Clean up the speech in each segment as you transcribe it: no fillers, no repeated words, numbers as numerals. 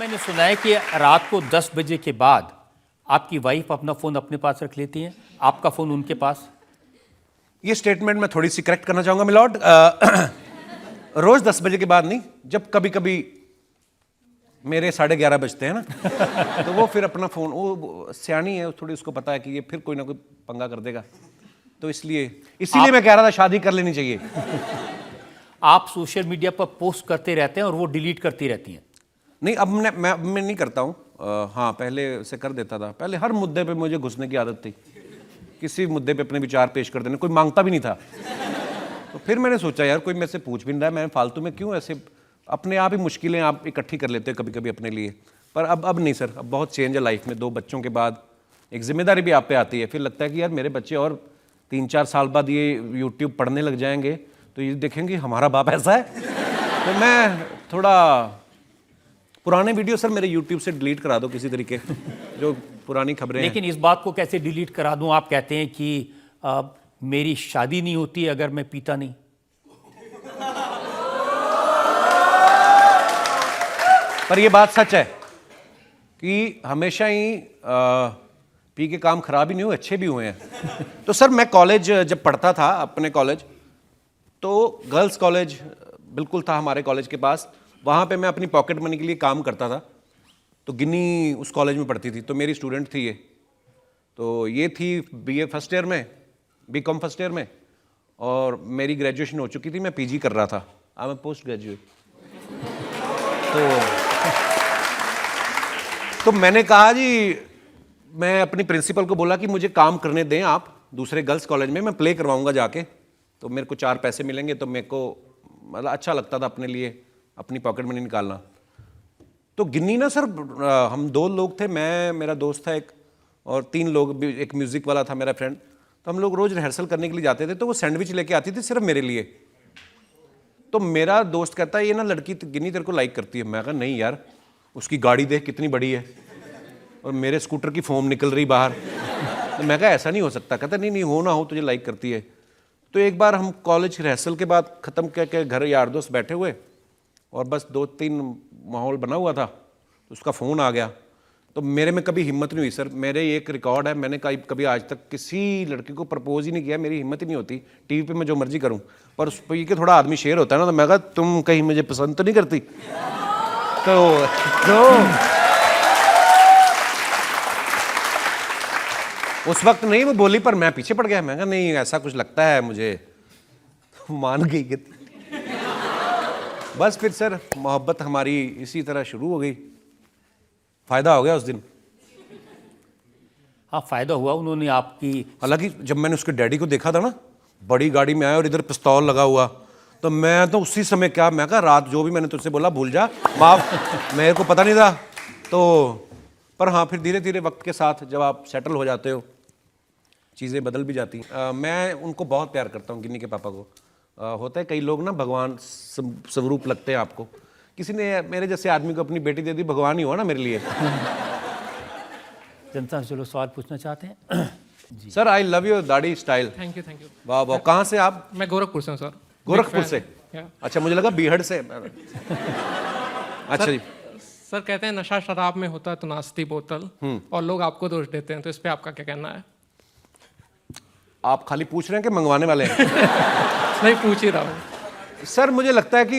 मैंने सुना है कि रात को 10 बजे के बाद आपकी वाइफ अपना फ़ोन अपने पास रख लेती हैं, आपका फ़ोन उनके पास। ये स्टेटमेंट मैं थोड़ी सी करेक्ट करना चाहूंगा मिलॉर्ड। रोज 10 बजे के बाद नहीं, जब कभी कभी मेरे 11:30 बजते हैं ना तो वो फिर अपना फ़ोन, वो सियानी है थोड़ी, उसको पता है कि ये फिर कोई ना कोई पंगा कर देगा, तो इसीलिए मैं कह रहा था शादी कर लेनी चाहिए। आप सोशल मीडिया पर पोस्ट करते रहते हैं और वो डिलीट करती रहती हैं। नहीं, अब मैं नहीं करता हूँ। हाँ, पहले से कर देता था। पहले हर मुद्दे पे मुझे घुसने की आदत थी, किसी मुद्दे पे अपने विचार पेश कर देने, कोई मांगता भी नहीं था। तो फिर मैंने सोचा यार कोई मेरे से पूछ भी नहीं रहा है, मैं फालतू में क्यों ऐसे अपने आप ही मुश्किलें आप इकट्ठी कर लेते हो कभी कभी अपने लिए। पर अब नहीं सर, अब बहुत चेंज है लाइफ में। 2 बच्चों के बाद एक जिम्मेदारी भी आप पे आती है। फिर लगता है कि यार मेरे बच्चे और 3-4 साल बाद ये यूट्यूब पढ़ने लग जाएंगे तो ये देखेंगे हमारा बाप ऐसा है। तो मैं थोड़ा पुराने वीडियो सर मेरे यूट्यूब से डिलीट करा दो किसी तरीके, जो पुरानी खबरें। लेकिन इस बात को कैसे डिलीट करा दूं? आप कहते हैं कि मेरी शादी नहीं होती अगर मैं पीता नहीं। पर ये बात सच है कि हमेशा ही पी के काम खराब ही नहीं हुए, अच्छे भी हुए हैं। तो सर मैं कॉलेज जब पढ़ता था, अपने कॉलेज, तो गर्ल्स कॉलेज बिल्कुल था हमारे कॉलेज के पास। वहाँ पे मैं अपनी पॉकेट मनी के लिए काम करता था। तो गिन्नी उस कॉलेज में पढ़ती थी, तो मेरी स्टूडेंट थी ये। तो ये थी बीए फर्स्ट ईयर में, बीकॉम फर्स्ट ईयर में, और मेरी ग्रेजुएशन हो चुकी थी, मैं पीजी कर रहा था। I am post graduate. तो मैंने कहा जी, मैं अपनी प्रिंसिपल को बोला कि मुझे काम करने दें आप दूसरे गर्ल्स कॉलेज में, मैं प्ले करवाऊंगा जाके, तो मेरे को 4 पैसे मिलेंगे, तो मेरे को मतलब अच्छा लगता था अपने लिए अपनी पॉकेट मनी निकालना। तो गिन्नी ना सर, हम 2 लोग थे, मैं, मेरा दोस्त था एक, और 3 लोग, एक म्यूजिक वाला था मेरा फ्रेंड। तो हम लोग रोज रिहर्सल करने के लिए जाते थे, तो वो सैंडविच लेके आती थी सिर्फ मेरे लिए। तो मेरा दोस्त कहता है ये ना लड़की गिन्नी तेरे को लाइक करती है। मैं कहा नहीं यार, उसकी गाड़ी देख कितनी बड़ी है और मेरे स्कूटर की फोम निकल रही बाहर। तो मैं कहा ऐसा नहीं हो सकता। कहता नहीं नहीं, हो ना हो, तुझे लाइक करती है। तो एक बार हम कॉलेज रिहर्सल के बाद ख़त्म करके घर यार दोस्त बैठे हुए, और बस 2-3 माहौल बना हुआ था, तो उसका फ़ोन आ गया। तो मेरे में कभी हिम्मत नहीं हुई सर, मेरे एक रिकॉर्ड है, मैंने कभी आज तक किसी लड़की को प्रपोज ही नहीं किया। मेरी हिम्मत ही नहीं होती, टीवी पे मैं जो मर्जी करूं। पर उस पर ये कि थोड़ा आदमी शेर होता है ना, तो मैं कहा तुम कहीं मुझे पसंद तो नहीं करती? तो उस वक्त नहीं वो बोली, पर मैं पीछे पड़ गया। मैं कहा नहीं, ऐसा कुछ लगता है मुझे। मान गई कि बस फिर सर मोहब्बत हमारी इसी तरह शुरू हो गई। फायदा हो गया उस दिन। हाँ, फायदा हुआ। उन्होंने आपकी, हालांकि जब मैंने उसके डैडी को देखा था ना, बड़ी गाड़ी में आया और इधर पिस्तौल लगा हुआ, तो मैं तो उसी समय क्या, मैं कहा रात जो भी मैंने तुझसे बोला भूल जा, माफ, मेरे को पता नहीं था। तो पर हाँ, फिर धीरे धीरे वक्त के साथ जब आप सेटल हो जाते हो, चीज़ें बदल भी जाती हैं। मैं उनको बहुत प्यार करता हूँ, गिन्नी के पापा को। होता है कई लोग ना भगवान स्वरूप लगते हैं आपको। किसी ने मेरे जैसे आदमी को अपनी बेटी दे दी, भगवान ही हुआ ना मेरे लिए। जनता चलो सवाल पूछना चाहते हैं। सर आई लव योर दाढ़ी स्टाइल। Thank you. वाह वाह, कहाँ से आप? मैं गोरखपुर से हूँ सर। गोरखपुर से? अच्छा, मुझे लगा बीहड़ से। अच्छा जी। सर कहते हैं नशा शराब में होता है तो नाश्ती बोतल, और लोग आपको दोष देते हैं, तो इस पे आपका क्या कहना है? आप खाली पूछ रहे हैं कि मंगवाने वाले हैं? नहीं, पूछ ही रहा हूँ सर। मुझे लगता है कि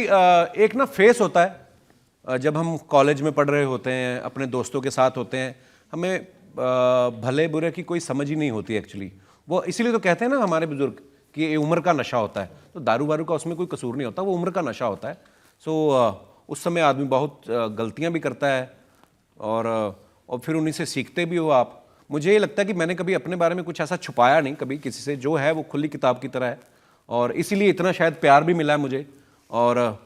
एक ना फेस होता है, जब हम कॉलेज में पढ़ रहे होते हैं, अपने दोस्तों के साथ होते हैं, हमें भले बुरे की कोई समझ ही नहीं होती एक्चुअली। वो इसीलिए तो कहते हैं ना हमारे बुजुर्ग कि ये उम्र का नशा होता है। तो दारू वारू का उसमें कोई कसूर नहीं होता, वो उम्र का नशा होता है। सो उस समय आदमी बहुत गलतियां भी करता है, और फिर उन्हीं से सीखते भी हो आप। मुझे ये लगता है कि मैंने कभी अपने बारे में कुछ ऐसा छुपाया नहीं कभी किसी से, जो है वो खुली किताब की तरह है, और इसीलिए इतना शायद प्यार भी मिला है मुझे, और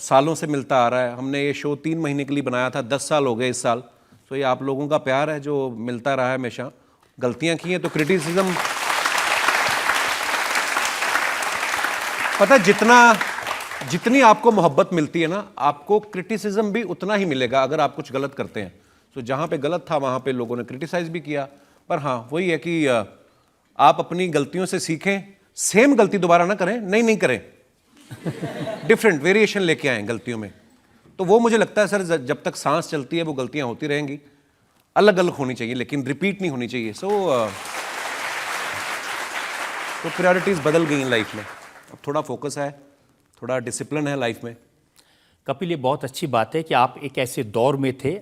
सालों से मिलता आ रहा है। हमने ये शो 3 महीने के लिए बनाया था, 10 साल हो गए इस साल। तो ये आप लोगों का प्यार है जो मिलता रहा है हमेशा। गलतियां की हैं तो क्रिटिसिज्म, पता है जितनी आपको मोहब्बत मिलती है ना, आपको क्रिटिसिज्म भी उतना ही मिलेगा अगर आप कुछ गलत करते हैं। तो जहाँ पे गलत था वहाँ पे लोगों ने क्रिटिसाइज भी किया। पर हाँ, वही है कि आप अपनी गलतियों से सीखें, सेम गलती दोबारा ना करें, नहीं करें, डिफरेंट वेरिएशन लेके आए गलतियों में। तो वो मुझे लगता है सर जब तक सांस चलती है वो गलतियां होती रहेंगी, अलग अलग होनी चाहिए लेकिन रिपीट नहीं होनी चाहिए। तो प्रायोरिटीज बदल गई हैं लाइफ में, अब थोड़ा फोकस है, थोड़ा डिसिप्लिन है लाइफ में। कपिल, ये बहुत अच्छी बात है कि आप एक ऐसे दौर में थे,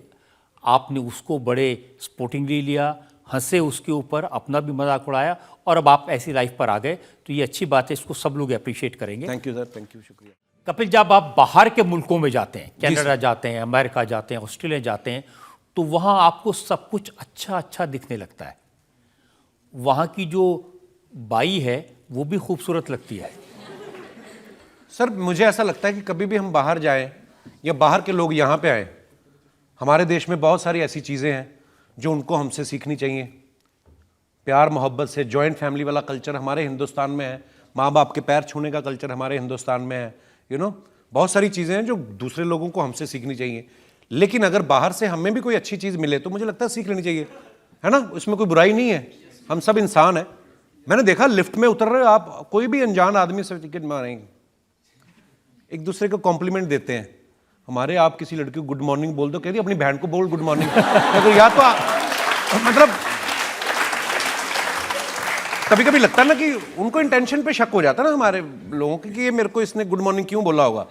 आपने उसको बड़े स्पोर्टिंगली लिया, हंसे उसके ऊपर, अपना भी मजाक उड़ाया और अब आप ऐसी लाइफ पर आ गए, तो ये अच्छी बात है, इसको सब लोग अप्रिशिएट करेंगे। Thank you sir, thank you, शुक्रिया। कपिल, जब आप बाहर के मुल्कों में जाते हैं, कनाडा जाते हैं, अमेरिका जाते हैं, ऑस्ट्रेलिया जाते हैं, तो वहाँ आपको सब कुछ अच्छा अच्छा दिखने लगता है। वहाँ की जो बाई है वो भी खूबसूरत लगती है। सर मुझे ऐसा लगता है कि कभी भी हम बाहर जाएं या बाहर के लोग यहाँ पे आए, हमारे देश में बहुत सारी ऐसी चीज़ें हैं जो उनको हमसे सीखनी चाहिए। प्यार मोहब्बत से, जॉइंट फैमिली वाला कल्चर हमारे हिंदुस्तान में है, माँ बाप के पैर छूने का कल्चर हमारे हिंदुस्तान में है। बहुत सारी चीज़ें हैं जो दूसरे लोगों को हमसे सीखनी चाहिए। लेकिन अगर बाहर से हमें भी कोई अच्छी चीज़ मिले तो मुझे लगता है सीख लेनी चाहिए, है ना, उसमें कोई बुराई नहीं है, हम सब इंसान हैं। मैंने देखा लिफ्ट में उतर रहे आप, कोई भी अनजान आदमी से टिकट मारेंगे, एक दूसरे को कॉम्प्लीमेंट देते हैं। हमारे आप किसी लड़की को गुड मॉर्निंग बोल दो, कह रही अपनी बहन को बोल गुड मॉर्निंग। तो या तो मतलब कभी कभी लगता है ना कि उनको इंटेंशन पे शक हो जाता है ना हमारे लोगों की कि ये मेरे को इसने गुड मॉर्निंग क्यों बोला होगा।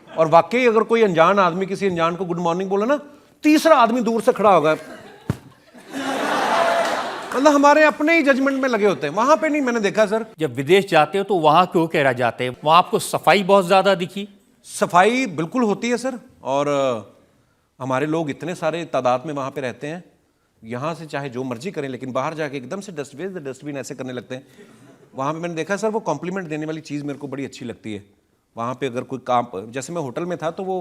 और वाकई अगर कोई अनजान आदमी किसी अनजान को गुड मॉर्निंग बोला ना, तीसरा आदमी दूर से खड़ा होगा, मतलब हमारे अपने ही जजमेंट में लगे होते हैं। वहां पे नहीं, मैंने देखा सर। जब विदेश जाते हो तो वहाँ क्यों कह रह जाते हैं? वहाँ आपको सफाई बहुत ज़्यादा दिखी? सफाई बिल्कुल होती है सर, और हमारे लोग इतने सारे तादाद में वहाँ पे रहते हैं, यहाँ से चाहे जो मर्जी करें, लेकिन बाहर जाके एकदम से डस्टबिन ऐसे करने लगते हैं। वहाँ पे मैंने देखा सर, वो कॉम्प्लीमेंट देने वाली चीज़ मेरे को बड़ी अच्छी लगती है। वहाँ पे अगर कोई काम, जैसे मैं होटल में था तो वो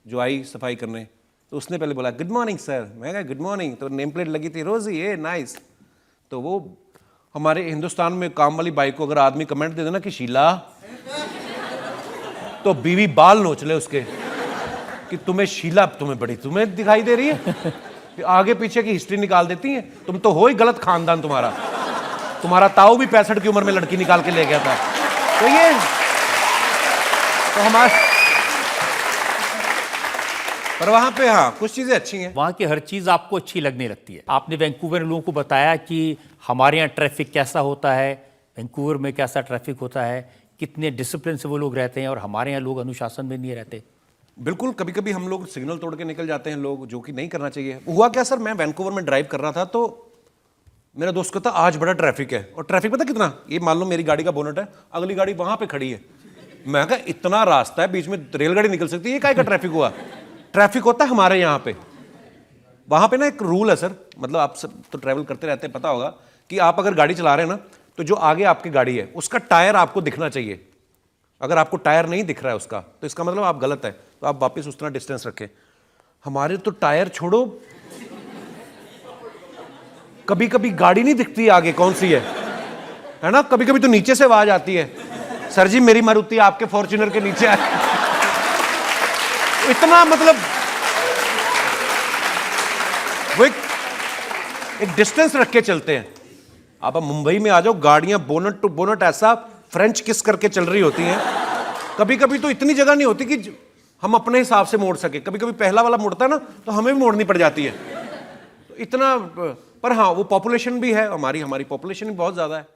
जो आई सफाई करने, तो उसने पहले बोला गुड मॉर्निंग सर, मैं कहा गुड मॉर्निंग, तो नेम प्लेट लगी थी रोजी, ये नाइस। तो वो हमारे हिंदुस्तान में काम वाली बाई को अगर आदमी कमेंट दे देना कि शीला, तो बीवी बाल नोच ले उसके कि तुम्हें शीला, तुम्हें दिखाई दे रही है, आगे पीछे की हिस्ट्री निकाल देती हैं। तुम तो हो ही गलत खानदान, तुम्हारा ताऊ भी 65 की उम्र में लड़की निकाल के ले गया था। तो ये तो हमारे, पर वहां पे हाँ कुछ चीजें अच्छी हैं। वहाँ की हर चीज़ आपको अच्छी लगने लगती है। आपने वैंकूवर में लोगों को बताया कि हमारे यहाँ ट्रैफिक कैसा होता है, वैंकूवर में कैसा ट्रैफिक होता है, कितने डिसिप्लिन से वो लोग रहते हैं, और हमारे यहाँ लोग अनुशासन में नहीं रहते। बिल्कुल, कभी कभी हम लोग सिग्नल तोड़ के निकल जाते हैं लोग, जो कि नहीं करना चाहिए। हुआ क्या सर, मैं वैंकूवर में ड्राइव कर रहा था तो मेरा दोस्त कहता आज बड़ा ट्रैफिक है, और ट्रैफिक पता कितना, ये मान लो मेरी गाड़ी का बोनट है, अगली गाड़ी वहां पे खड़ी है। मैं कहा इतना रास्ता है, बीच में रेलगाड़ी निकल सकती है, ये काहे का ट्रैफिक हुआ। ट्रैफिक होता है हमारे यहाँ पे, वहां पे ना एक रूल है सर, मतलब आप सब तो ट्रैवल करते रहते हैं, पता होगा कि आप अगर गाड़ी चला रहे हैं ना, तो जो आगे आपकी गाड़ी है उसका टायर आपको दिखना चाहिए। अगर आपको टायर नहीं दिख रहा है उसका, तो इसका मतलब आप गलत है, तो आप वापस उतना डिस्टेंस रखें। हमारे तो टायर छोड़ो, कभी कभी गाड़ी नहीं दिखती आगे कौन सी है ना, कभी कभी तो नीचे से आवाज आती है, सर जी मेरी मारुति आपके फॉर्च्यूनर के नीचे है। इतना मतलब वो एक डिस्टेंस रख के चलते हैं। आप मुंबई में आ जाओ, गाड़ियां बोनट टू बोनट ऐसा फ्रेंच किस करके चल रही होती हैं। कभी कभी तो इतनी जगह नहीं होती कि हम अपने हिसाब से मोड़ सके, कभी कभी पहला वाला मुड़ता है ना, तो हमें भी मोड़नी पड़ जाती है। तो इतना, पर हाँ वो पॉपुलेशन भी है, हमारी पॉपुलेशन भी बहुत ज्यादा है।